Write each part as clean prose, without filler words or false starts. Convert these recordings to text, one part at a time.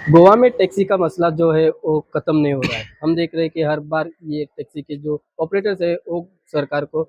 गोवा में टैक्सी का मसला जो है वो ख़त्म नहीं हो रहा है। हम देख रहे हैं कि हर बार ये टैक्सी के जो ऑपरेटर्स है वो सरकार को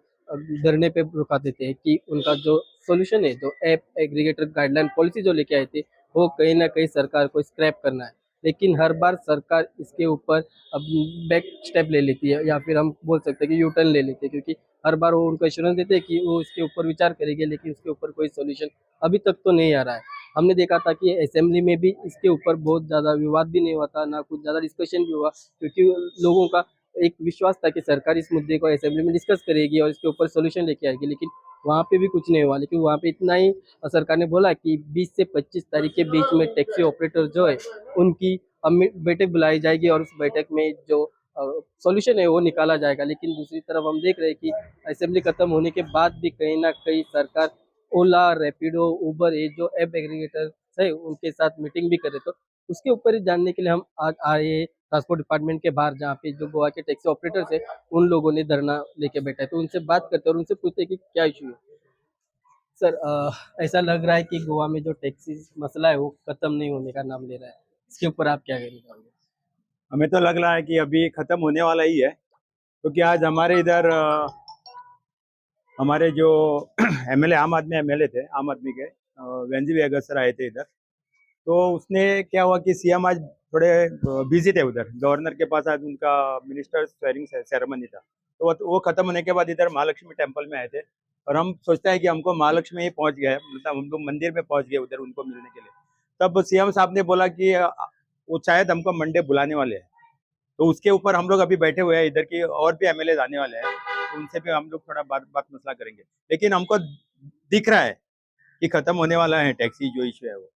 धरने पे रुका देते हैं कि उनका जो सॉल्यूशन है, जो ऐप एग्रीगेटर गाइडलाइन पॉलिसी जो लेके आए थे, वो कहीं न कहीं सरकार को स्क्रैप करना है। लेकिन हर बार सरकार इसके ऊपर अब बैक स्टेप ले लेती है, या फिर हम बोल सकते हैं कि यू टर्न ले लेते हैं, क्योंकि हर बार वो उनको एश्योरेंस देते हैं कि वो इसके ऊपर विचार करेंगे, लेकिन उसके ऊपर कोई सॉल्यूशन अभी तक तो नहीं आ रहा है। हमने देखा था कि असेंबली में भी इसके ऊपर बहुत ज़्यादा विवाद भी नहीं हुआ था, ना कुछ ज़्यादा डिस्कशन भी हुआ, क्योंकि लोगों का एक विश्वास था कि सरकार इस मुद्दे को असेंबली में डिस्कस करेगी और इसके ऊपर सॉल्यूशन लेके आएगी। लेकिन वहाँ पे भी कुछ नहीं हुआ, लेकिन वहाँ पे इतना ही सरकार ने बोला कि 20 से 25 तारीख के बीच में टैक्सी ऑपरेटर जो है उनकी बैठक बुलाई जाएगी और उस बैठक में जो सॉल्यूशन है वो निकाला जाएगा। लेकिन दूसरी तरफ हम देख रहे हैं कि असेंबली खत्म होने के बाद भी कहीं ना कहीं सरकार ओला, रैपिडो, उबर, ये जो ऐप एग्रीगेटर है उनके साथ मीटिंग भी कर रहे। तो उसके ऊपर ही जानने के लिए हम आज आए हैं ट्रांसपोर्ट डिपार्टमेंट के बाहर, जहाँ पे जो गोवा के टैक्सी ऑपरेटर्स है उन लोगों ने धरना लेके बैठा है। तो उनसे बात करते हैं और उनसे पूछते हैं कि क्या इशू है। सर, ऐसा लग रहा है कि गोवा में जो टैक्सी मसला है वो खत्म नहीं होने का नाम ले रहा है। इसके ऊपर आप क्या कहना चाहोगे? हमें तो लग रहा है कि अभी खत्म होने वाला ही है, क्योंकि आज हमारे इधर हमारे जो एमएलए आम आदमी एमएलए थे, आम आदमी के वेंजी वेगर सर आए थे इधर। तो उसने क्या हुआ कि सीएम आज थोड़े बिजी थे उधर, गवर्नर के पास आज उनका मिनिस्टर स्वेरिंग सेरेमनी था। तो वो खत्म होने के बाद इधर महालक्ष्मी टेम्पल में आए थे, और हम सोचते हैं कि हमको महालक्ष्मी ही पहुंच गए, मतलब हम लोग मंदिर में पहुंच गए उधर उनको मिलने के लिए। तब सीएम साहब ने बोला कि वो शायद हमको मंडे बुलाने वाले हैं। तो उसके ऊपर हम लोग अभी बैठे हुए हैं, इधर की और भी एमएलए आने वाले हैं, तो उनसे भी हम लोग थोड़ा बात मसला करेंगे। लेकिन हमको दिख रहा है कि खत्म होने वाला है टैक्सी जो इशू है वो।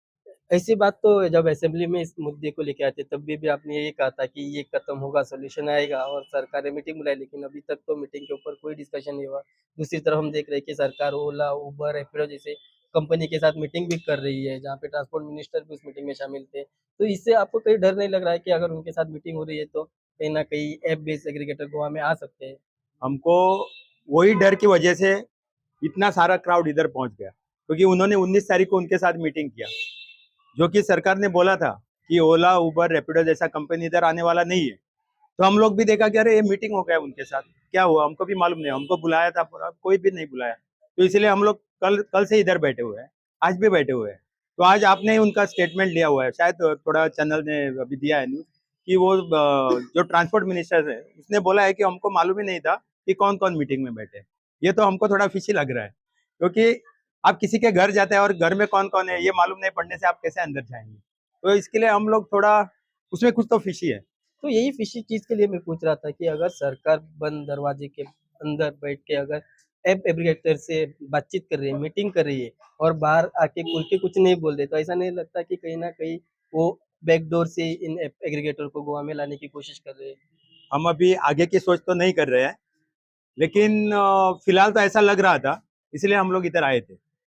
ऐसी बात तो जब असेंबली में इस मुद्दे को लेके आए थे तब भी आपने यही कहा था कि ये खत्म होगा, सॉल्यूशन आएगा, और सरकार ने मीटिंग बुलाई, लेकिन अभी तक तो मीटिंग के ऊपर कोई डिस्कशन नहीं हुआ। दूसरी तरफ हम देख रहे हैं कि सरकार ओला, उबर, रैपिडो जैसे कंपनी के साथ मीटिंग भी कर रही है, जहाँ पे ट्रांसपोर्ट मिनिस्टर भी उस मीटिंग में शामिल थे। तो इससे आपको कहीं डर नहीं लग रहा है कि अगर उनके साथ मीटिंग हो रही है तो कहीं ना कहीं ऐप बेस्ड एग्रीगेटर गोवा में आ सकते हैं? हमको वही डर की वजह से इतना सारा क्राउड इधर पहुंच गया, क्योंकि उन्होंने 19 तारीख को उनके साथ मीटिंग किया, जो कि सरकार ने बोला था कि ओला, उबर, रैपिडो जैसा कंपनी इधर आने वाला नहीं है। तो हम लोग भी देखा कि अरे ये मीटिंग हो गया उनके साथ, क्या हुआ हमको भी मालूम नहीं, हमको बुलाया था पूरा, कोई भी नहीं बुलाया। तो इसलिए हम लोग कल कल से इधर बैठे हुए हैं, आज भी बैठे हुए हैं। तो आज आपने उनका स्टेटमेंट लिया हुआ है, शायद थोड़ा चैनल ने अभी दिया है न्यूज, कि वो जो ट्रांसपोर्ट मिनिस्टर है उसने बोला है कि हमको मालूम ही नहीं था कि कौन कौन मीटिंग में बैठे। ये तो हमको थोड़ा फिशी लग रहा है, क्योंकि आप किसी के घर जाते हैं और घर में कौन कौन है ये मालूम नहीं पड़ने से आप कैसे अंदर जाएंगे। तो इसके लिए हम लोग थोड़ा, उसमें कुछ तो फिशी है। तो यही फिशी चीज़ के लिए मैं पूछ रहा था कि अगर सरकार बंद दरवाजे के अंदर बैठ के अगर ऐप एग्रीगेटर से बातचीत कर रही है, मीटिंग कर रही है, और बाहर आके खुल के कुछ नहीं बोल रहे, तो ऐसा नहीं लगता कि कहीं न कहीं वो बैकडोर से इन ऐप एग्रीगेटर को गोवा में लाने की कोशिश कर रहे हैं? हम अभी आगे की सोच तो नहीं कर रहे हैं, लेकिन फिलहाल तो ऐसा लग रहा था, इसलिए हम लोग इधर आए थे।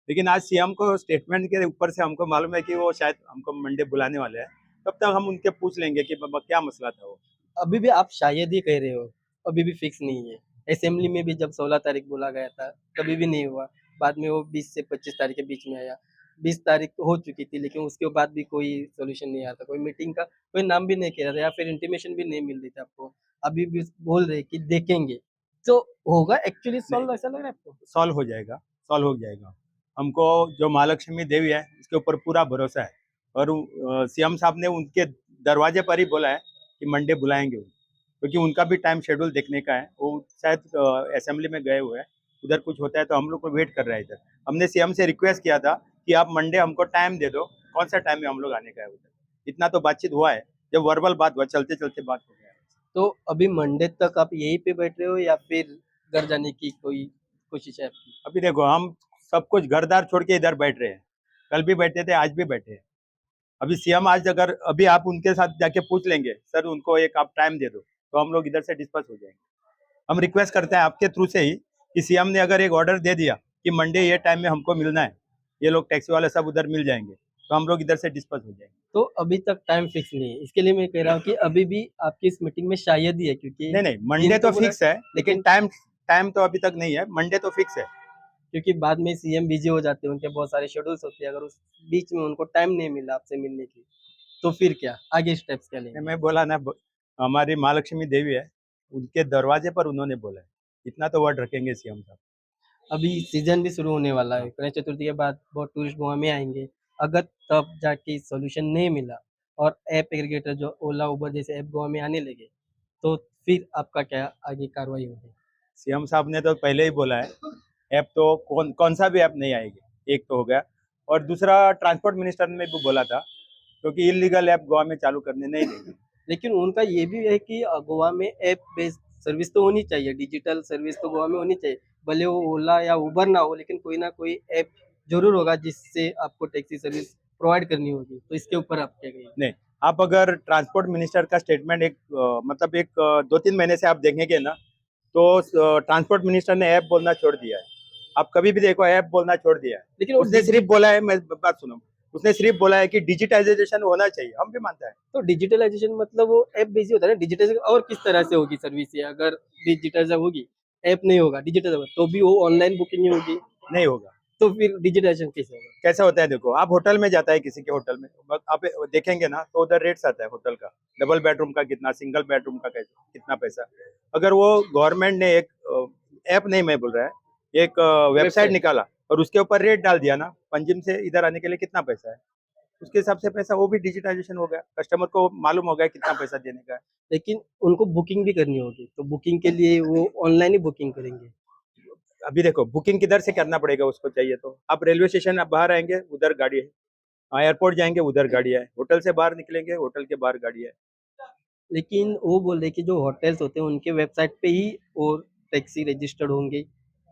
लेकिन आज सीएम को स्टेटमेंट के ऊपर से हमको मालूम है कि वो शायद हमको मंडे बुलाने वाले हैं। तब तक हम उनके पूछ लेंगे कि बाबा क्या मसला था वो। अभी भी आप शायद ही कह रहे हो, अभी भी फिक्स नहीं है। असेंबली में भी जब 16 तारीख बोला गया था, कभी भी नहीं हुआ। बाद में वो 20 से 25 तारीख के बीच में आया। 20 तारीख हो चुकी थी, लेकिन उसके बाद भी कोई सॉल्यूशन नहीं आया था। कोई मीटिंग का कोई नाम भी नहीं किया था, या फिर इंटीमेशन भी नहीं मिल रही थी आपको। अभी भी बोल रहे कि देखेंगे। तो होगा एक्चुअली नहीं, सॉल्व, ऐसा लग रहा है आपको? सॉल्व हो जाएगा, सॉल्व हो जाएगा। हमको जो महालक्ष्मी देवी है उसके ऊपर पूरा भरोसा है, और सीएम साहब ने उनके दरवाजे पर ही बोला है कि मंडे बुलाएंगे वो, क्योंकि उनका भी टाइम शेड्यूल देखने का है। वो शायद असेंबली में गए हुए हैं, उधर कुछ होता है तो हम लोग को वेट कर रहा है इधर। हमने सीएम से रिक्वेस्ट किया था कि आप मंडे हमको टाइम दे दो, कौन सा टाइम में हम लोग आने का है उधर। इतना तो बातचीत हुआ है, जब वर्बल बात हुआ, चलते चलते बात हो गया है। तो अभी मंडे तक आप यहीं पे बैठ रहे हो, या फिर घर जाने की कोई कोशिश है आपकी? अभी देखो, हम सब कुछ घरदार छोड़ के इधर बैठ रहे हैं, कल भी बैठे थे, आज भी बैठे हैं। अभी सीएम आज अगर अभी आप उनके साथ जाके पूछ लेंगे, सर उनको एक आप टाइम दे दो, तो हम लोग इधर से डिस्पर्स हो जाएंगे। हम रिक्वेस्ट करते हैं आपके थ्रू से ही कि सीएम ने अगर एक ऑर्डर दे दिया कि मंडे ये टाइम में हमको मिलना है, ये लोग टैक्सी वाले सब उधर मिल जाएंगे, तो हम लोग इधर से डिस्पर्स हो जाएंगे। तो अभी तक टाइम फिक्स नहीं है। इसके लिए मैं कह रहा हूँ कि अभी भी आपकी इस मीटिंग में शायद ही है, क्योंकि नहीं नहीं, दिन मंडे तो तो पूरा, फिक्स है, लेकिन लेकिन टाइम टाइम तो अभी तक नहीं है, मंडे तो फिक्स है। क्योंकि बाद में सीएम बिजी हो जाते हैं, उनके बहुत सारे शेड्यूल्स होते हैं, अगर उस बीच में उनको टाइम नहीं मिला आपसे मिलने की। तो फिर क्या आगे स्टेप्स क्या लेंगे? मैं बोला ना, हमारी महालक्ष्मी देवी है, उनके दरवाजे पर उन्होंने बोला है, इतना तो वर्ड रखेंगे सीएम साहब। अभी सीजन भी शुरू होने वाला है, हाँ। गणेश चतुर्थी के बाद बहुत टूरिस्ट गोवा में आएंगे। अगर तब जाके सॉल्यूशन नहीं मिला और ऐप एग्रीगेटर जो ओला उबर जैसे ऐप गोवा में आने लगे, तो फिर आपका क्या आगे कार्रवाई होगी? सीएम साहब ने तो पहले ही बोला है, ऐप तो कौन कौन सा भी ऐप नहीं आएगी, एक तो हो गया। और दूसरा, ट्रांसपोर्ट मिनिस्टर ने भी बोला था, क्योंकि इलीगल ऐप गोवा में चालू करने नहीं देंगे। लेकिन उनका ये भी है कि गोवा में ऐप बेस्ड सर्विस तो होनी चाहिए, डिजिटल सर्विस तो गोवा में होनी चाहिए। भले वो ओला या उबर ना हो, लेकिन कोई ना कोई ऐप जरूर होगा जिससे आपको टैक्सी सर्विस प्रोवाइड करनी होगी। तो इसके ऊपर आप क्या कहेंगे? नहीं, आप अगर ट्रांसपोर्ट मिनिस्टर का स्टेटमेंट मतलब एक 2-3 महीने से आप देखेंगे ना, तो ट्रांसपोर्ट मिनिस्टर ने ऐप बोलना छोड़ दिया है। आप कभी भी देखो, ऐप बोलना छोड़ दिया है। लेकिन वो उसने सिर्फ बोला है, मैं बात सुनो, उसने सिर्फ बोला है कि डिजिटाइजेशन होना चाहिए, हम भी मानते हैं। तो डिजिटलाइजेशन मतलब वो ऐप बेसिस होता है ना। डिजिटाइजेशन और किस तरह से होगी सर्विस? ये अगर डिजिटाइजेशन होगी, ऐप नहीं होगा, डिजिटल तो भी वो ऑनलाइन बुकिंग ही होगी। नहीं होगा। तो फिर डिजिटाइजेशन कैसे होगा? कैसा होता है, देखो, आप होटल में जाता है, किसी के होटल में आप देखेंगे ना, तो उधर रेट्स आता है होटल का, डबल बेडरूम का कितना, सिंगल बेडरूम का कितना पैसा। अगर वो गवर्नमेंट ने एक ऐप नहीं, मैं बोल रहा है, एक वेबसाइट वेबसाइट। निकाला और उसके ऊपर रेट डाल दिया ना, पंजिम से इधर आने के लिए कितना पैसा है, उसके हिसाब से पैसा, वो भी डिजिटाइजेशन हो गया, कस्टमर को मालूम हो गया कितना पैसा देने का है। लेकिन उनको बुकिंग भी करनी होगी, तो बुकिंग के लिए वो ऑनलाइन ही बुकिंग करेंगे। अभी देखो, बुकिंग किधर से करना पड़ेगा उसको, चाहिए तो आप रेलवे स्टेशन, आप बाहर आएंगे उधर गाड़ी है, हाँ, एयरपोर्ट जाएंगे उधर गाड़ी है, होटल से बाहर निकलेंगे होटल के बाहर गाड़ी है। लेकिन वो बोल रहे कि जो होटल्स होते हैं उनके वेबसाइट पे ही और टैक्सी रजिस्टर्ड होंगे,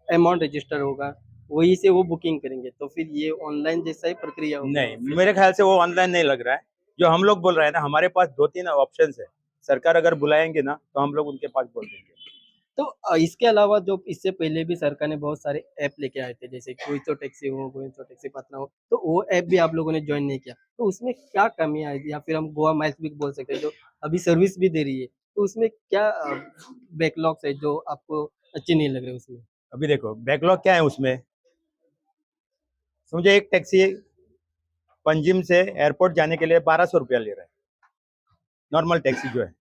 अमाउंट रजिस्टर होगा, वहीं से वो बुकिंग करेंगे। तो फिर ये ऑनलाइन जैसा ही प्रक्रिया होगी वो नहीं, फिर। मेरे ख्याल से वो ऑनलाइन नहीं लग रहा है। जो हम लोग बोल रहे हैं ना, हमारे पास 2-3 ऑप्शन है, सरकार अगर बुलाएंगे ना, तो हम लोग उनके पास बोल देंगे। तो इसके अलावा जो इससे पहले भी सरकार ने बहुत सारे ऐप लेके आए थे, जैसे कोई तो टैक्सी हो, कोई तो टैक्सी पार्टनर हो, तो वो ऐप भी आप लोगों ने ज्वाइन नहीं किया। तो उसमें क्या कमी आई थी, या फिर हम गोवा माइल्स भी बोल सकते हैं, जो अभी सर्विस भी दे रही है, तो उसमें क्या बैकलॉग्स है जो आपको अच्छे नहीं लग रहे उसमें? अभी देखो, बैकलॉग क्या है उसमें, समझो एक टैक्सी पंजिम से एयरपोर्ट जाने के लिए 1200 रुपया ले रहा है, नॉर्मल टैक्सी जो है।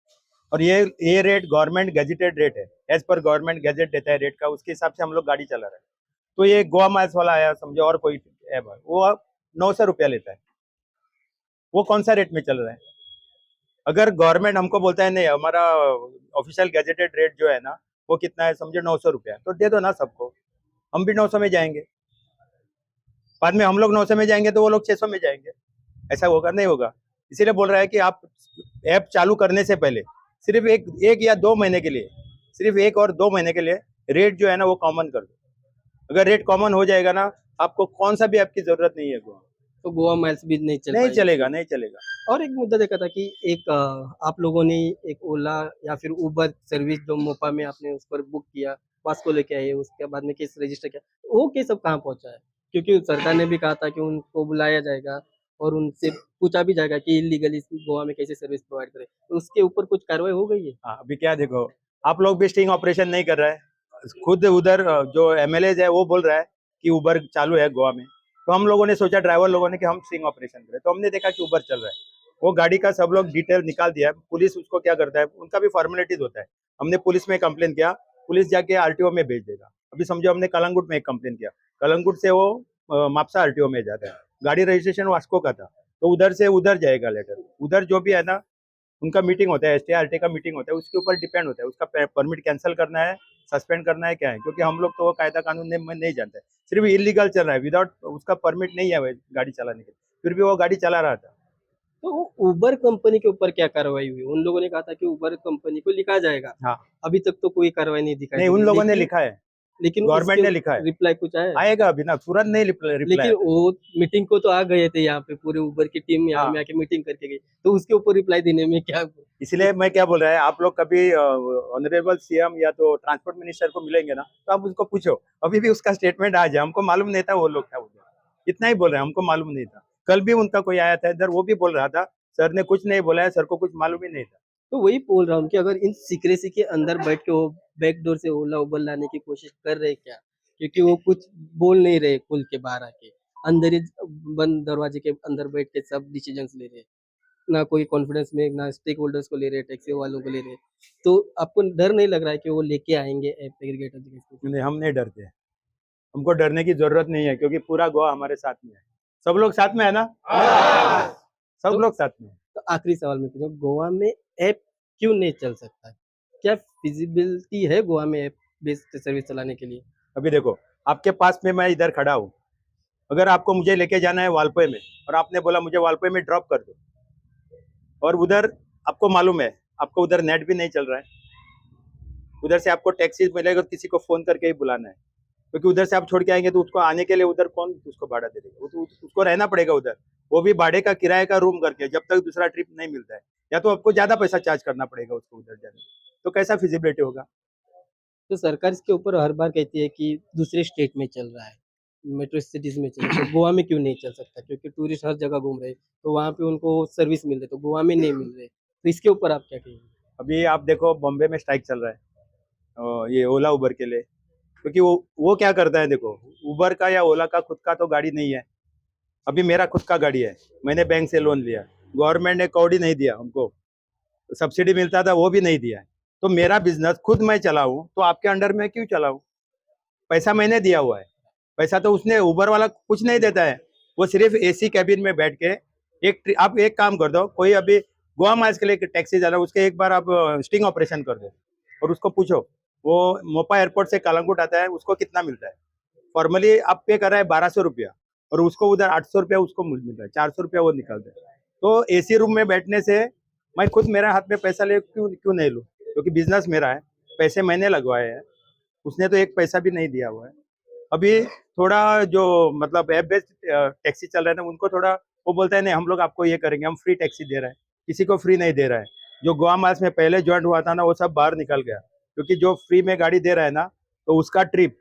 और ये रेट गवर्नमेंट गजेटेड रेट है, एज पर गवर्नमेंट गजेट देता है रेट का, उसके हिसाब से हम लोग गाड़ी चला रहे हैं। तो ये गोवा माइल्स वाला आया, समझो, और कोई ऐप है, वो 900 रुपया लेता है। वो कौन सा रेट में चल रहा है? अगर गवर्नमेंट हमको बोलता है नहीं, हमारा ऑफिशियल गजेटेड रेट जो है ना, वो कितना है, समझो 900 रुपया, तो दे दो ना सबको, हम भी 900 में जाएंगे। बाद में हम लोग 900 में जाएंगे तो वो लोग 600 में जाएंगे। ऐसा होगा? नहीं होगा। इसीलिए बोल रहा है कि आप ऐप चालू करने से पहले सिर्फ एक एक या 2 महीने के लिए, सिर्फ 1 और 2 महीने के लिए रेट जो है ना वो कॉमन कर दो। अगर रेट कॉमन हो जाएगा ना, आपको कौन सा भी ऐप की जरूरत नहीं है गोवा। तो गोवा माइल्स भी नहीं चल नहीं पाएगी चलेगा, उसमें। नहीं चलेगा। और एक मुद्दा देखा था कि एक आप लोगों ने एक ओला या फिर उबर सर्विस जो मोपा में आपने उस पर बुक किया, वास्को लेके आए, उसके बाद में केस रजिस्टर किया, वो केस अब कहाँ पहुंचा है? क्योंकि सरकार ने भी कहा था कि उनको बुलाया जाएगा और उनसे पूछा भी जाएगा कि इलीगली गोवा में कैसे सर्विस प्रोवाइड करें, तो उसके ऊपर कुछ कार्रवाई हो गई है? हाँ, अभी क्या देखो, आप लोग भी स्टिंग ऑपरेशन नहीं कर रहे हैं। खुद उधर जो एमएलए है वो बोल रहा है कि उबर चालू है गोवा में, तो हम लोगों ने सोचा, ड्राइवर लोगों ने, कि हम स्टिंग ऑपरेशन करें, तो हमने देखा कि उबर चल रहा है। वो गाड़ी का सब लोग डिटेल निकाल दिया है। पुलिस उसको क्या करता है, उनका भी फॉर्मेलिटीज होता है। हमने पुलिस में कंप्लेन किया, पुलिस जाके आरटीओ में भेज देगा। अभी समझो, हमने कलंगुट में एक कंप्लेन किया, कलंगुट से वो मापसा आरटीओ में जाता है। गाड़ी रजिस्ट्रेशन वास्को का था, तो उधर से उधर जाएगा लेटर। उधर जो भी है ना, उनका मीटिंग होता है, एसटीआरटी का मीटिंग होता है, उसके ऊपर डिपेंड होता है, उसका परमिट कैंसिल करना है, सस्पेंड करना है, क्या है। क्योंकि हम लोग तो वो कायदा कानून में नहीं जानते, सिर्फ इलीगल चल रहा है, विदाउट उसका परमिट नहीं है गाड़ी चलाने के, फिर भी वो गाड़ी चला रहा था। तो उबर कंपनी के ऊपर क्या कार्रवाई हुई? उन लोगों ने कहा था कि उबर कंपनी को लिखा जाएगा। हाँ, अभी तक तो कोई कार्रवाई नहीं दिखाई नहीं, दे उन रही, लोगों ने लेकिन लिखा है, लेकिन गवर्नमेंट इसके ने लिखा है। रिप्लाई कुछ आया है? आएगा अभी ना, तुरंत नहीं रिप्लाई लेकिन आता है। वो मीटिंग को तो आ गए थे, यहाँ पे पूरे उबर की टीम यहाँ में हाँ, आके मीटिंग करके गई, तो उसके ऊपर रिप्लाई देने में क्या? इसलिए मैं क्या बोल रहा है, आप लोग कभी ऑनरेबल सीएम या तो ट्रांसपोर्ट मिनिस्टर को मिलेंगे ना, तो आप उसको पूछो, अभी भी उसका स्टेटमेंट आ जाए, हमको मालूम नहीं था वो लोग था उधर, इतना ही बोल रहे हैं, हमको मालूम नहीं था। कल भी उनका कोई आया था इधर, वो भी बोल रहा था, सर ने कुछ नहीं बोला है, सर को कुछ मालूम ही नहीं था। तो वही बोल रहा हूँ कि अगर इन सीक्रेसी के अंदर बैठ के वो बैक डोर से ओला उबर लाने की कोशिश कर रहे क्या? क्योंकि वो कुछ बोल नहीं रहे खुल के बाहर आके, अंदर ही बंद दरवाजे के अंदर बैठ के सब डिसीजंस ले रहे हैं। ना कोई कॉन्फिडेंस में, ना स्टेक होल्डर्स को ले रहे, टैक्सी वालों को ले रहे, तो आपको डर नहीं लग रहा है कि वो लेके आएंगे ऐप एग्रीगेटर जगह? नहीं, हम नहीं डरते हैं। हमको डरने की जरूरत नहीं है, क्योंकि पूरा गोवा हमारे साथ में है। सब लोग साथ में है ना? सब तो- लोग साथ में है। तो आखिरी सवाल मैं पूछूं, गोवा में ऐप क्यों नहीं चल सकता है? क्या फिजिबिलिटी है गोवा में ऐप बेस्ड सर्विस चलाने के लिए? अभी देखो, आपके पास में मैं इधर खड़ा हूँ, अगर आपको मुझे लेके जाना है वालपोय में और आपने बोला मुझे वालपोय में ड्रॉप कर दो, और उधर आपको मालूम है आपको उधर नेट भी नहीं चल रहा है, उधर से आपको टैक्सी मिलेगा तो किसी को फोन करके ही बुलाना है, क्योंकि उधर से आप छोड़ के आएंगे तो उसको आने के लिए उधर कौन उसको भाड़ा दे देगा, उसको रहना पड़ेगा उधर, वो भी भाड़े का किराए का रूम करके, जब तक दूसरा ट्रिप नहीं मिलता है, या तो आपको ज्यादा पैसा चार्ज करना पड़ेगा उसको उधर जाने में। तो कैसा फिजिबिलिटी होगा? तो सरकार इसके ऊपर हर बार कहती है कि दूसरे स्टेट में चल रहा है, मेट्रो सिटीज में चल रहा है, तो गोवा में क्यों नहीं चल सकता? क्योंकि टूरिस्ट हर जगह घूम रहे हैं, तो वहाँ पे उनको सर्विस मिल रही है, तो गोवा में नहीं मिल रहे, तो इसके ऊपर आप क्या कहेंगे? अभी आप देखो बॉम्बे में स्ट्राइक चल रहा है, ये ओला उबर के लिए, क्योंकि वो क्या करता है, देखो उबर का या ओला का खुद का तो गाड़ी नहीं है। अभी मेरा खुद का गाड़ी है, मैंने बैंक से लोन लिया, गवर्नमेंट ने कौड़ी नहीं दिया हमको, सब्सिडी मिलता था वो भी नहीं दिया है। तो मेरा बिजनेस खुद मैं चलाऊं तो आपके अंडर में क्यों चलाऊं? पैसा मैंने दिया हुआ है, पैसा तो उसने उबर वाला कुछ नहीं देता है, वो सिर्फ एसी कैबिन में बैठ के आप एक काम कर दो, कोई अभी गोवा माइल्स के लिए टैक्सी जा रहा है, उसके एक बार आप स्टिंग ऑपरेशन कर दो और उसको पूछो, वो मोपा एयरपोर्ट से कालंगुट आता है उसको कितना मिलता है? फॉर्मली आप पे कर रहा है 1200 रुपया, और उसको उधर 800 रुपया उसको मिल रहा है, 400 रुपया वो निकालता है। तो एसी रूम में बैठने से मैं खुद मेरे हाथ में पैसा ले क्यों क्यों नहीं लूँ? क्योंकि बिजनेस मेरा है, पैसे मैंने लगवाए हैं, उसने तो एक पैसा भी नहीं दिया हुआ है। अभी थोड़ा जो मतलब ऐप बेस्ड टैक्सी चल रहा है ना, उनको थोड़ा वो बोलता है नहीं हम लोग आपको ये करेंगे, हम फ्री टैक्सी दे रहे हैं, किसी को फ्री नहीं दे रहा है। जो गोवा माइल्स में पहले ज्वाइंट हुआ था ना, वो सब बाहर निकल गया, क्योंकि जो फ्री में गाड़ी दे रहा है ना, तो उसका ट्रिप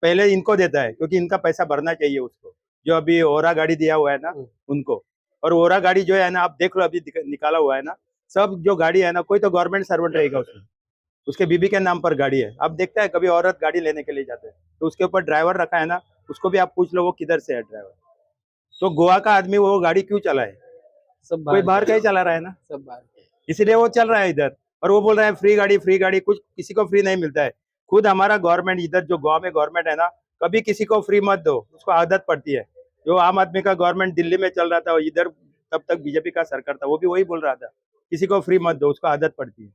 पहले इनको देता है, क्योंकि इनका पैसा भरना चाहिए उसको, जो अभी ओरा गाड़ी दिया हुआ है ना उनको। और ओरा गाड़ी जो है ना, आप देख लो अभी निकाला हुआ है ना, सब जो गाड़ी है ना, कोई तो गवर्नमेंट सर्वेंट रहेगा उसमें, उसके बीबी के नाम पर गाड़ी है। आप देखते हैं कभी औरत गाड़ी लेने के लिए जाते हैं तो उसके ऊपर ड्राइवर रखा है ना, उसको भी आप पूछ लो वो किधर से है ड्राइवर। तो गोवा का आदमी वो गाड़ी क्यों चलाए? सब कोई बाहर का ही चला रहा है ना, सब बाहर के। इसीलिए वो चल रहा है इधर। और वो बोल रहा है फ्री गाड़ी, कुछ किसी को फ्री नहीं मिलता है। खुद हमारा गवर्नमेंट इधर जो गोवा में गवर्नमेंट है ना, कभी किसी को फ्री मत दो, उसको आदत पड़ती है। जो आम आदमी का गवर्नमेंट दिल्ली में चल रहा था, इधर तब तक बीजेपी का सरकार था, वो भी वही बोल रहा था, किसी को फ्री मत दो, उसको आदत पड़ती है।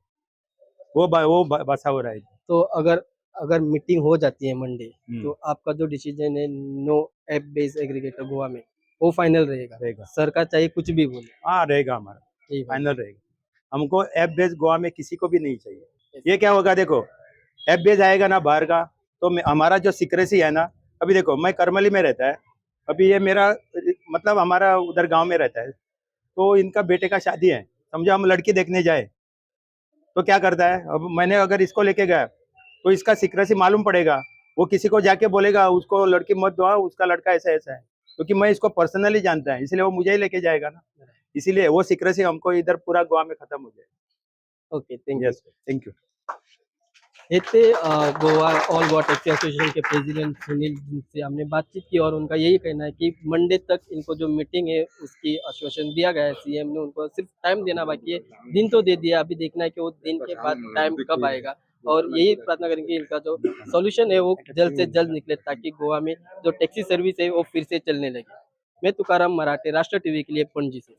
वो बसा हो रहा है। तो अगर अगर मीटिंग हो जाती है मंडे, हम्म। तो आपका जो डिसीजन है no app based aggregator Goa में, वो फाइनल रहेगा? रहेगा। सरकार चाहे कुछ भी बोले, हाँ रहेगा, हमारा यही फाइनल रहेगा। हमको ऐप बेस गोवा में किसी को भी नहीं चाहिए। ये क्या होगा, देखो ऐप बेस आएगा ना बाहर का, तो हमारा जो सिक्रेसी है ना, अभी देखो मैं करमली में रहता है, अभी ये मेरा मतलब हमारा उधर गांव में रहता है, तो इनका बेटे का शादी है, समझो हम लड़की देखने जाए तो क्या करता है, अब मैंने अगर इसको लेके गया तो इसका सिक्रेसी मालूम पड़ेगा, वो किसी को जाके बोलेगा उसको लड़की मत दो, उसका लड़का ऐसा ऐसा है, क्योंकि मैं इसको पर्सनली जानता है, इसलिए वो मुझे ही लेके जाएगा ना, इसीलिए वो सिक्रेसी हमको इधर पूरा गोवा में खत्म हो जाए। Okay, thank you. Yes, thank you. हे थे Goa all Goa taxi association के प्रेसिडेंट सुनील, जिनसे हमने बातचीत की, और उनका यही कहना है कि मंडे तक इनको जो मीटिंग है उसकी आश्वासन दिया गया है, सीएम ने उनको सिर्फ टाइम देना बाकी है, दिन तो दे दिया, अभी देखना है कि वो दिन के बाद टाइम कब आएगा, और यही प्रार्थना करेंगे इनका जो सॉल्यूशन है वो जल्द से जल्द निकले, ताकि गोवा में जो टैक्सी सर्विस है वो फिर से चलने लगे। मैं तुकाराम मराठे, राष्ट्र टीवी के लिए पणजी से।